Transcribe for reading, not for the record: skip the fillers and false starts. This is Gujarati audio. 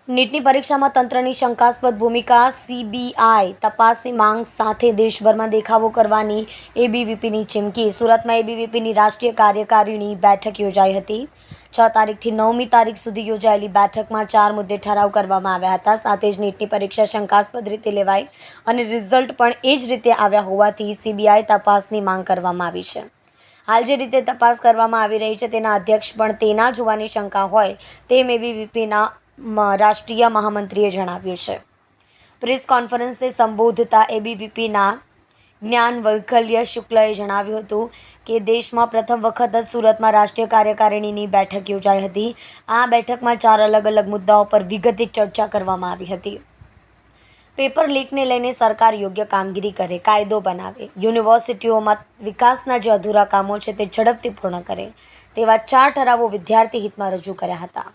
નીટની પરીક્ષામાં તંત્રની શંકાસ્પદ ભૂમિકા, સીબીઆઈ તપાસની માંગ સાથે દેશભરમાં દેખાવો કરવાની એબીવીપીની ચીમકી. સુરતમાં એબીવીપીની રાષ્ટ્રીય કાર્યકારીણી બેઠક યોજાઈ હતી. 6 તારીખથી 9મી તારીખ સુધી યોજાયેલી બેઠકમાં 4 મુદ્દે ઠરાવ કરવામાં આવ્યા હતા. સાથે જ નીટની પરીક્ષા શંકાસ્પદ રીતે લેવાઈ અને રિઝલ્ટ પણ એ જ રીતે આવ્યા હોવાથી સીબીઆઈ તપાસની માંગ કરવામાં આવી છે. હાલ જે રીતે તપાસ કરવામાં આવી રહી છે તેના અધ્યક્ષ પણ તેના જોવાની શંકા હોય તેમ એબીવીપીના રાષ્ટ્રીય મહામંત્રીએ જણાવ્યું છે. પ્રેસ કોન્ફરન્સને સંબોધતા એબીવીપીના જ્ઞાનવલ્કલ્ય શુક્લએ જણાવ્યું હતું કે દેશમાં પ્રથમ વખત જ સુરતમાં રાષ્ટ્રીય કાર્યકારિણીની બેઠક યોજાઈ હતી. આ બેઠકમાં 4 અલગ અલગ મુદ્દાઓ પર વિગતે ચર્ચા કરવામાં આવી હતી. પેપર લીકને લઈને સરકાર યોગ્ય કામગીરી કરે, કાયદો બનાવે, યુનિવર્સિટીઓમાં વિકાસના જે અધૂરા કામો છે તે ઝડપથી પૂર્ણ કરે તેવા 4 ઠરાવો વિદ્યાર્થી હિતમાં રજૂ કર્યા હતા.